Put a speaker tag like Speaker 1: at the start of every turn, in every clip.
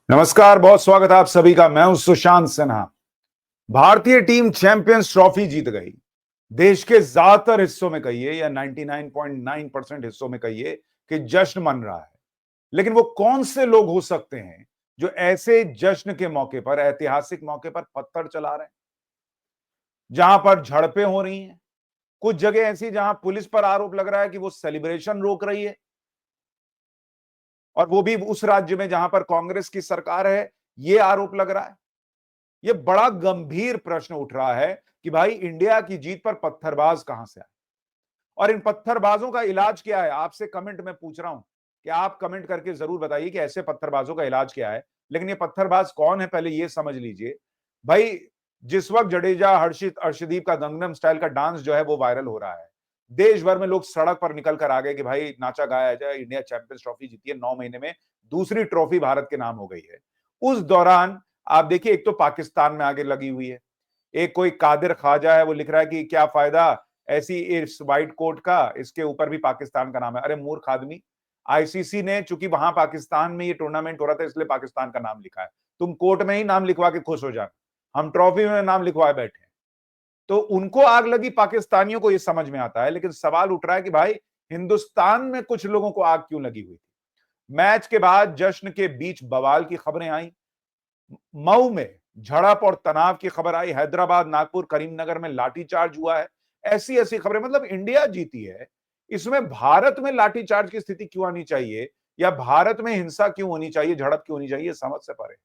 Speaker 1: नमस्कार, बहुत स्वागत है आप सभी का। मैं हूं सुशांत सिन्हा। भारतीय टीम चैंपियंस ट्रॉफी जीत गई। देश के ज्यादातर हिस्सों में कहिए या 99.9% हिस्सों में कहिए कि जश्न मन रहा है। लेकिन वो कौन से लोग हो सकते हैं जो ऐसे जश्न के मौके पर, ऐतिहासिक मौके पर पत्थर चला रहे हैं, जहां पर झड़पें हो रही हैं, कुछ जगह ऐसी जहां पुलिस पर आरोप लग रहा है कि वो सेलिब्रेशन रोक रही है, और वो भी उस राज्य में जहां पर कांग्रेस की सरकार है। ये आरोप लग रहा है। ये बड़ा गंभीर प्रश्न उठ रहा है कि भाई इंडिया की जीत पर पत्थरबाज कहां से आए और इन पत्थरबाजों का इलाज क्या है। आपसे कमेंट में पूछ रहा हूं कि आप कमेंट करके जरूर बताइए कि ऐसे पत्थरबाजों का इलाज क्या है। लेकिन ये पत्थरबाज कौन है पहले ये समझ लीजिए। भाई, जिस वक्त जडेजा हर्षित अर्शदीप का गंगनम स्टाइल का डांस जो है वो वायरल हो रहा है, देश भर में लोग सड़क पर निकल कर आ गए कि भाई नाचा गाया जाए, इंडिया चैंपियंस ट्रॉफी जीती है, 9 महीने में दूसरी ट्रॉफी भारत के नाम हो गई है। उस दौरान आप देखिए, एक तो पाकिस्तान में आगे लगी हुई है, एक कोई कादिर ख्वाजा है, वो लिख रहा है कि क्या फायदा ऐसी इस व्हाइट कोट का, इसके ऊपर भी पाकिस्तान का नाम है। अरे मूर्ख आदमी, आईसीसी ने चूंकि वहां पाकिस्तान में ये टूर्नामेंट हो रहा था इसलिए पाकिस्तान का नाम लिखा है। तुम कोर्ट में ही नाम लिखवा के खुश हो जाना, हम ट्रॉफी में नाम लिखवाए बैठे हैं। तो उनको आग लगी, पाकिस्तानियों को ये समझ में आता है। लेकिन सवाल उठ रहा है कि भाई हिंदुस्तान में कुछ लोगों को आग क्यों लगी हुई थी। मैच के बाद जश्न के बीच बवाल की खबरें आई, मऊ में झड़प और तनाव की खबर आई, हैदराबाद, नागपुर, करीमनगर में लाठीचार्ज हुआ है। ऐसी ऐसी खबरें, मतलब इंडिया जीती है, इसमें भारत में लाठीचार्ज की स्थिति क्यों आनी चाहिए, या भारत में हिंसा क्यों होनी चाहिए, झड़प क्यों होनी चाहिए, समझ से परे।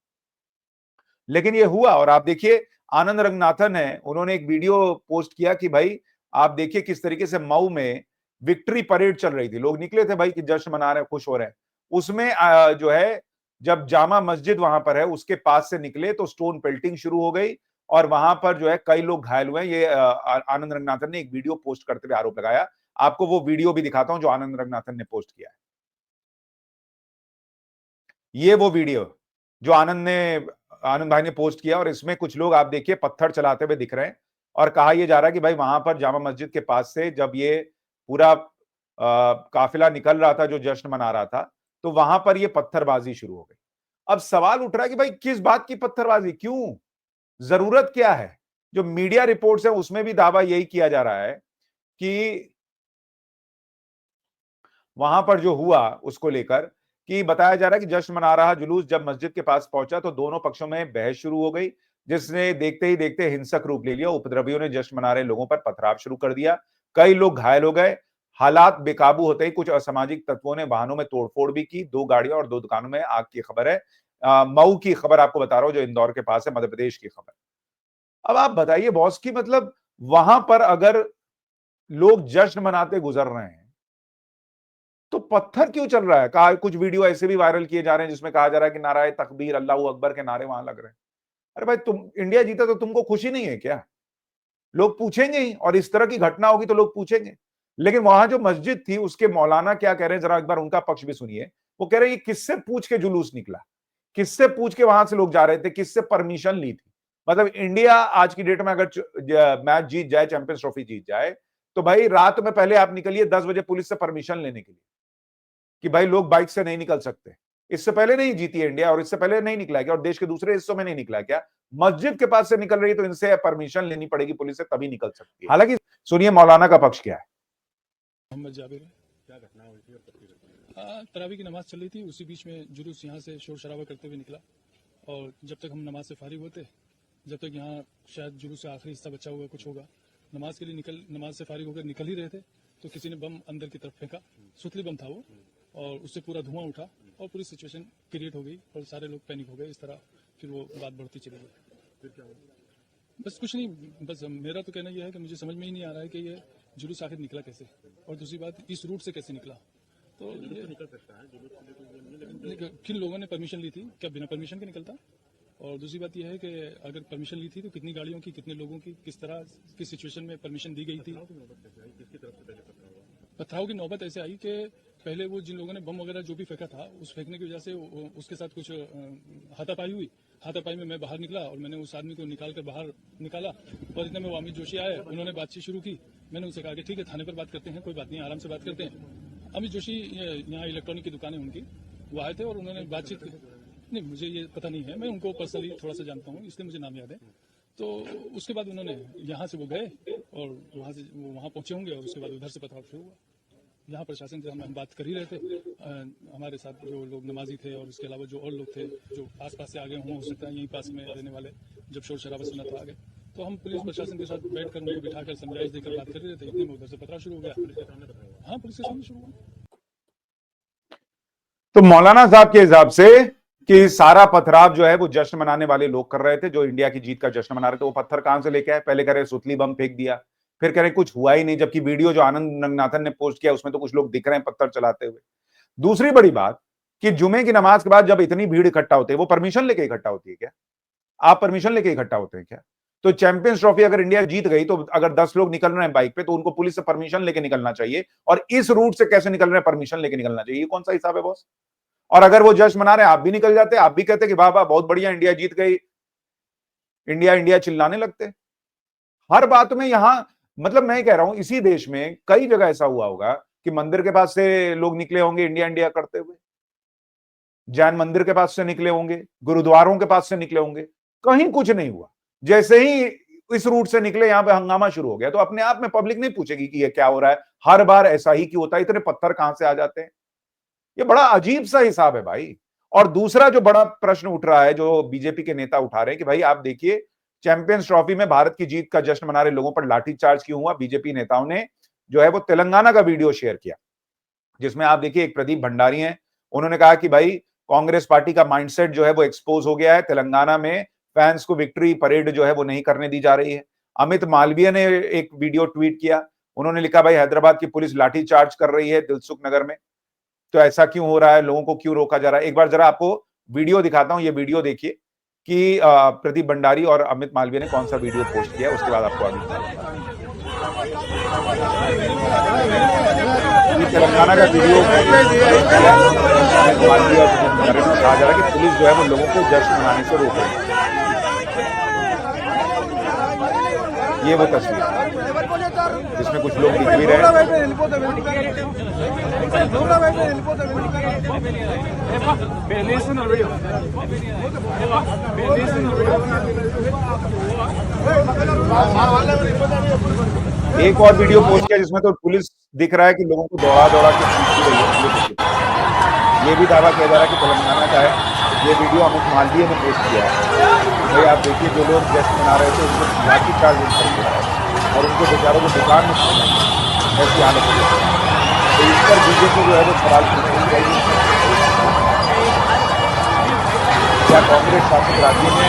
Speaker 1: लेकिन ये हुआ। और आप देखिए, आनंद रंगनाथन है, उन्होंने एक वीडियो पोस्ट किया कि भाई आप देखिए किस तरीके से मऊ में विक्ट्री परेड चल रही थी, लोग निकले थे भाई कि जश्न मना रहे हैं, खुश हो रहे हैं। उसमें जो है, जब जामा मस्जिद वहां पर है उसके पास से निकले तो स्टोन पेल्टिंग शुरू हो गई और वहां पर जो है कई लोग घायल हुए। ये आनंद रंगनाथन ने एक वीडियो पोस्ट करते हुए आरोप लगाया। आपको वो वीडियो भी दिखाता हूं जो आनंद रंगनाथन ने पोस्ट किया है। ये वो वीडियो जो आनंद भाई ने पोस्ट किया, और इसमें कुछ लोग आप देखिए पत्थर चलाते हुए दिख रहे हैं। और कहा यह जा रहा है कि भाई वहां पर जामा मस्जिद के पास से जब ये पूरा काफिला निकल रहा था जो जश्न मना रहा था, तो वहां पर ये पत्थरबाजी शुरू हो गई। अब सवाल उठ रहा है कि भाई किस बात की पत्थरबाजी, क्यों, जरूरत क्या है। जो मीडिया रिपोर्ट्स है उसमें भी दावा यही किया जा रहा है कि वहां पर जो हुआ उसको लेकर, कि बताया जा रहा है कि जश्न मना रहा जुलूस जब मस्जिद के पास पहुंचा तो दोनों पक्षों में बहस शुरू हो गई, जिसने देखते ही देखते हिंसक रूप ले लिया। उपद्रवियों ने जश्न मना रहे लोगों पर पथराव शुरू कर दिया, कई लोग घायल हो गए। हालात बेकाबू होते ही कुछ असामाजिक तत्वों ने वाहनों में तोड़फोड़ भी की, 2 गाड़ियों और 2 दुकानों में आग की खबर है। मऊ की खबर आपको बता रहा हूं, जो इंदौर के पास है, मध्य प्रदेश की खबर। अब आप बताइए बॉस की, मतलब वहां पर अगर लोग जश्न मनाते गुजर रहे हैं तो पत्थर क्यों चल रहा है। कहा कुछ वीडियो ऐसे भी वायरल किए जा रहे हैं जिसमें कहा जा रहा है कि नाराए तकबीर, अल्लाह अकबर के नारे वहां लग रहे हैं। अरे भाई, तुम इंडिया जीता तो तुमको खुशी नहीं है क्या। लोग पूछेंगे ही, और इस तरह की घटना होगी तो लोग पूछेंगे। लेकिन वहां जो मस्जिद थी उसके मौलाना क्या कह रहे हैं, जरा एक बार उनका पक्ष भी सुनिए। वो कह रहे हैं ये किससे पूछ के जुलूस निकला, किससे पूछ के वहां से लोग जा रहे थे, किससे परमिशन ली थी। मतलब इंडिया आज की डेट में अगर मैच जीत जाए, चैंपियंस ट्रॉफी जीत जाए, तो भाई रात में पहले आप निकलिए 10 बजे पुलिस से परमिशन लेने के लिए कि भाई लोग बाइक से नहीं निकल सकते। इससे पहले नहीं जीती है इंडिया, और इससे पहले नहीं निकला क्या, और देश के दूसरे हिस्सों में नहीं निकला क्या। मस्जिद के पास से निकल रही है तो इनसे परमिशन लेनी पड़ेगी पुलिस से, तभी निकल सकती है। हालांकि सुनिए मौलाना का पक्ष क्या है।
Speaker 2: मोहम्मद जाबिर है। क्या घटना हुई थी और कब की घटना? तरावी की नमाज चल रही थी, उसी बीच में जुलूस यहाँ से शोर शराबा करते हुए निकला, और जब तक हम नमाज से फारिग होते, जब तक यहाँ शायद जुलूस का आखिरी हिस्सा बचा हुआ कुछ होगा, नमाज के लिए नमाज से फारिग होकर निकल ही रहे थे, तो किसी ने बम अंदर की तरफ फेंका। सुतली बम था वो, और उससे पूरा धुआं उठा और पूरी सिचुएशन क्रिएट हो गई और सारे लोग पैनिक हो गए। इस तरह फिर वो बात बढ़ती चली गई। फिर क्या हुआ? बस कुछ नहीं, बस मेरा तो कहना यह है कि मुझे समझ में ही नहीं आ रहा है कि ये जुलूस आखिर निकला कैसे, और दूसरी बात इस रूट से कैसे निकला। तो ये निकल सकता है जुलूस, किन लोगों ने परमिशन ली थी, क्या बिना परमिशन के निकलता। और दूसरी बात यह है कि अगर परमिशन ली थी तो कितनी गाड़ियों की, कितने लोगों की, किस तरह की सिचुएशन में परमिशन दी गई थी। पथराव की नौबत ऐसे आई कि पहले वो जिन लोगों ने बम वगैरह जो भी फेंका था, उस फेंकने की वजह से उसके साथ कुछ हाथापाई हुई। हाथापाई में मैं बाहर निकला और मैंने उस आदमी को निकाल कर बाहर निकाला, और इतने में वो अमित जोशी आए, उन्होंने बातचीत शुरू की। मैंने उनसे कहा कि ठीक है, थाने पर बात करते हैं, कोई बात नहीं, आराम से बात करते हैं। अमित जोशी यहाँ इलेक्ट्रॉनिक की दुकान है उनकी, वो आए थे और उन्होंने बातचीत की। नहीं, मुझे ये पता नहीं है, मैं उनको पर्सनली थोड़ा सा जानता हूँ, इसलिए मुझे नाम याद है। तो उसके बाद उन्होंने यहाँ से वो गए और वहाँ से वो वहाँ पहुँचे होंगे और उसके बाद उधर से पथराव शुरू हुआ। यहाँ प्रशासन से हम बात कर ही रहे थे, हमारे साथ जो लोग नमाजी थे और उसके अलावा जो और लोग थे जो आसपास से आगे हों, हो सकता है यहीं पास में रहने वाले, जब शोर शराबा सुना तो आ गए। तो हम पुलिस प्रशासन के साथ बैठकर उनको बिठाकर समझाइश देकर बात कर रहे थे, इतने में उधर से पथराव शुरू हो गया। हाँ, पुलिस के सामने शुरू हुआ।
Speaker 1: तो मौलाना साहब के हिसाब से कि सारा पथराव जो है वो जश्न मनाने वाले लोग कर रहे थे, जो इंडिया की जीत का जश्न मना रहे थे। वो पत्थर कहां से लेके आए? पहले कह रहे सुतली बम फेंक दिया, फिर कह रहे कुछ हुआ ही नहीं, जबकि वीडियो जो आनंद रंगनाथन ने पोस्ट किया उसमें तो कुछ लोग दिख रहे हैं पत्थर चलाते हुए। दूसरी बड़ी बात कि जुमे की नमाज के बाद जब इतनी भीड़ इकट्ठा होती है, वो परमिशन लेके इकट्ठा होती है क्या? आप परमिशन लेके इकट्ठा होते हैं क्या? तो चैंपियंस ट्रॉफी अगर इंडिया जीत गई तो अगर 10 लोग निकल रहे हैं बाइक पे तो उनको पुलिस से परमिशन लेके निकलना चाहिए, और इस रूट से कैसे निकल रहे हैं परमिशन लेके निकलना चाहिए? ये कौन सा हिसाब है बॉस? और अगर वो जश्न मना रहे हैं, आप भी निकल जाते, आप भी कहते कि वाह वाह बहुत बढ़िया इंडिया जीत गई, इंडिया इंडिया चिल्लाने लगते। हर बात में यहां मतलब मैं कह रहा हूं इसी देश में कई जगह ऐसा हुआ होगा कि मंदिर के पास से लोग निकले होंगे इंडिया इंडिया करते हुए, जैन मंदिर के पास से निकले होंगे, गुरुद्वारों के पास से निकले होंगे, कहीं कुछ नहीं हुआ। जैसे ही इस रूट से निकले यहां पे हंगामा शुरू हो गया, तो अपने आप में पब्लिक नहीं पूछेगी कि ये क्या हो रहा है, हर बार ऐसा ही क्यों होता है, इतने पत्थर कहां से आ जाते हैं? ये बड़ा अजीब सा हिसाब है भाई। और दूसरा जो बड़ा प्रश्न उठ रहा है जो बीजेपी के नेता उठा रहे हैं कि भाई आप देखिए चैंपियंस ट्रॉफी में भारत की जीत का जश्न मना रहे लोगों पर लाठीचार्ज क्यों हुआ? बीजेपी नेताओं ने जो है वो तेलंगाना का वीडियो शेयर किया, जिसमें आप देखिए एक प्रदीप भंडारी हैं, उन्होंने कहा कि भाई कांग्रेस पार्टी का माइंडसेट जो है वो एक्सपोज हो गया है, तेलंगाना में फैंस को विक्ट्री परेड जो है वो नहीं करने दी जा रही है। अमित मालवीय ने एक वीडियो ट्वीट किया, उन्होंने लिखा भाई हैदराबाद की पुलिस लाठीचार्ज कर रही है दिलसुख नगर में, तो ऐसा क्यों हो रहा है, लोगों को क्यों रोका जा रहा है? एक बार जरा आपको वीडियो दिखाता हूं, ये वीडियो देखिए कि प्रदीप भंडारी और अमित मालवीय ने कौन सा वीडियो पोस्ट किया, उसके बाद आपको आगे तेलंगाना का वीडियो मालवीय और प्रदीप भंडारी ने कहा जा रहा है कि पुलिस जो है वो लोगों को जश्न मनाने से रोक रही है। ये वो तस्वीर जिसमें कुछ लोग दिख भी रहे हैं। एक और वीडियो पोस्ट किया जिसमें तो पुलिस दिख रहा है कि लोगों को दौड़ा दौड़ा के खींच रही है। ये भी दावा किया जा रहा है कि तेलंगाना का है। ये वीडियो अमित मालवीय ने पोस्ट किया है। भाई आप देखिए जो लोग जश्न मना रहे थे उनको लाठीचार्ज कर दिया है और उनको बेचारों को दुकान में ऐसी हालत हो गई। तो इस पर बीजेपी जो है वो सवाल पूछनी चाहिए, क्या कांग्रेस शासित राज्यों में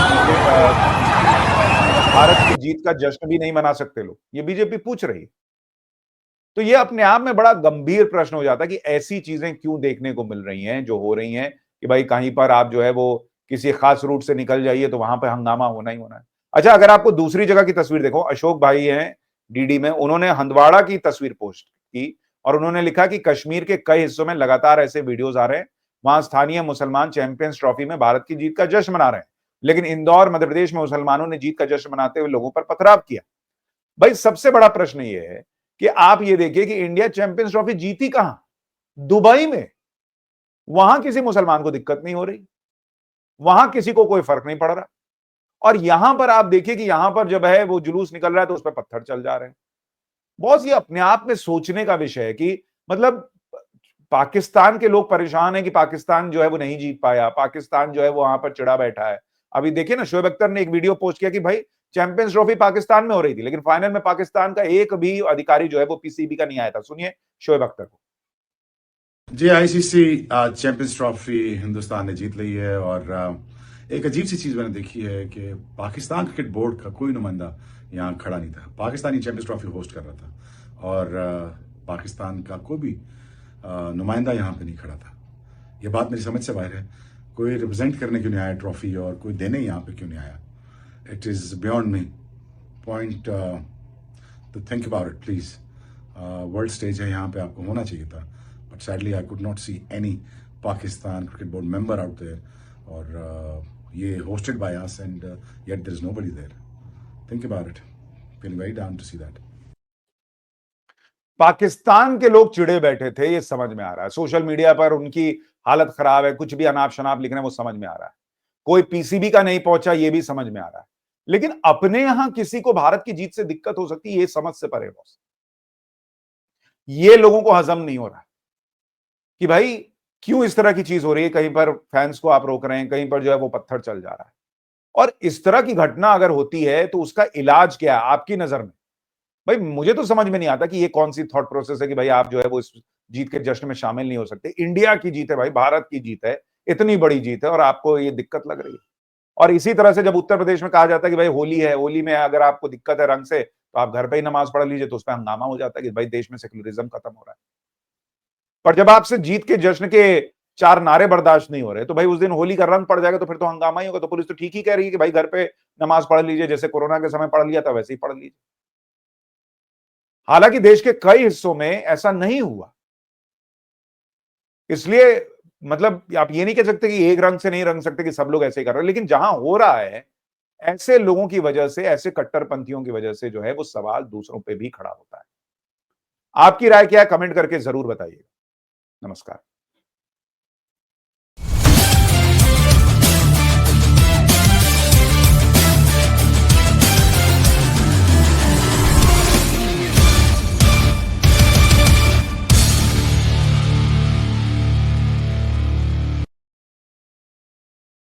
Speaker 1: भारत की जीत का जश्न भी नहीं मना सकते लोग? ये बीजेपी पूछ रही है। तो ये अपने आप में बड़ा गंभीर प्रश्न हो जाता है कि ऐसी चीजें क्यों देखने को मिल रही हैं जो हो रही हैं कि भाई कहीं पर आप जो है वो किसी खास रूट से निकल जाइए तो वहां पर हंगामा होना ही होना है। अच्छा, अगर आपको दूसरी जगह की तस्वीर देखो, अशोक भाई हैं डीडी में, उन्होंने हंदवाड़ा की तस्वीर पोस्ट की और उन्होंने लिखा कि कश्मीर के कई हिस्सों में लगातार ऐसे वीडियोज आ रहे हैं, वहां स्थानीय मुसलमान चैंपियंस ट्रॉफी में भारत की जीत का जश्न मना रहे हैं, लेकिन इंदौर मध्य प्रदेश में मुसलमानों ने जीत का जश्न मनाते हुए लोगों पर पथराव किया। भाई सबसे बड़ा प्रश्न यह है कि आप ये देखिए कि इंडिया चैंपियंस ट्रॉफी जीती कहां? दुबई में। वहां किसी मुसलमान को दिक्कत नहीं हो रही, वहां किसी को कोई फर्क नहीं पड़ रहा, और यहां पर आप देखिए कि यहां पर जब है वो जुलूस निकल रहा है तो उस पर पत्थर चल जा रहे हैं। बहुत ये अपने आप में सोचने का विषय है कि मतलब पाकिस्तान के लोग परेशान हैं कि पाकिस्तान जो है वो नहीं जीत पाया, पाकिस्तान जो है वो वहां पर चिढ़ा बैठा है। अभी देखिए ना, शोएब अख्तर ने एक वीडियो पोस्ट किया कि भाई चैंपियंस ट्रॉफी पाकिस्तान में हो रही थी, लेकिन फाइनल में पाकिस्तान का एक भी अधिकारी जो है वो पीसीबी का नहीं आया था। सुनिए शोएब अख्तर को।
Speaker 3: जी, आईसीसी चैंपियंस ट्रॉफी हिंदुस्तान ने जीत ली है और एक अजीब सी चीज मैंने देखी है कि पाकिस्तान क्रिकेट बोर्ड का कोई नुमाइंदा यहाँ खड़ा नहीं था। पाकिस्तानी चैंपियंस ट्रॉफी होस्ट कर रहा था और पाकिस्तान का कोई भी नुमाइंदा यहाँ पे नहीं खड़ा था। ये बात मेरी समझ से बाहर है। कोई रिप्रेजेंट करने क्यों नहीं आया ट्रॉफी और कोई देने यहाँ पे क्यों नहीं आया? It is beyond me point to think about it please. World stage है, यहाँ पे आपको होना चाहिए था, but sadly I could not see any Pakistan cricket board member out there और ये hosted by us and yet there is nobody there. Think about it. Feeling very down to see that.
Speaker 1: Pakistan के लोग चिड़े बैठे थे, ये समझ में आ रहा है। सोशल मीडिया पर उनकी हालत खराब है, कुछ भी अनाप शनाप लिख रहे हैं, वो समझ में आ रहा है। कोई पीसीबी का नहीं पहुंचा, ये भी समझ में आ रहा है। लेकिन अपने यहां किसी को भारत की जीत से दिक्कत हो सकती है, ये समझ से परे बॉस। ये लोगों को हजम नहीं हो रहा कि भाई क्यों इस तरह की चीज हो रही है। कहीं पर फैंस को आप रोक रहे हैं, कहीं पर जो है वो पत्थर चल जा रहा है। और इस तरह की घटना अगर होती है तो उसका इलाज क्या है आपकी नजर में? भाई मुझे तो समझ में नहीं आता कि ये कौन सी थॉट प्रोसेस है कि भाई आप जो है वो इस जीत के जश्न में शामिल नहीं हो सकते। इंडिया की जीत है भाई, भारत की जीत है, इतनी बड़ी जीत है और आपको ये दिक्कत लग रही है। और इसी तरह से जब उत्तर प्रदेश में कहा जाता है कि भाई होली है, होली में अगर आपको दिक्कत है रंग से तो आप घर पे ही नमाज पढ़ लीजिए, तो उस पर हंगामा हो जाता है कि भाई देश में सेक्युलरिज्म खत्म हो रहा है। पर जब आपसे जीत के जश्न के 4 नारे बर्दाश्त नहीं हो रहे तो भाई उस दिन होली का रंग पड़ जाएगा, तो फिर तो हंगामा ही होगा। तो पुलिस तो ठीक ही कह रही है कि भाई घर पे नमाज पढ़ लीजिए, जैसे कोरोना के समय पढ़ लिया था वैसे ही पढ़ लीजिए। हालांकि देश के कई हिस्सों में ऐसा नहीं हुआ, इसलिए मतलब आप ये नहीं कह सकते कि एक रंग से नहीं रंग सकते कि सब लोग ऐसे ही कर रहे हैं। लेकिन जहां हो रहा है, ऐसे लोगों की वजह से, ऐसे कट्टरपंथियों की वजह से जो है वो सवाल दूसरों पे भी खड़ा होता है। आपकी राय क्या है, कमेंट करके जरूर बताइएगा। नमस्कार।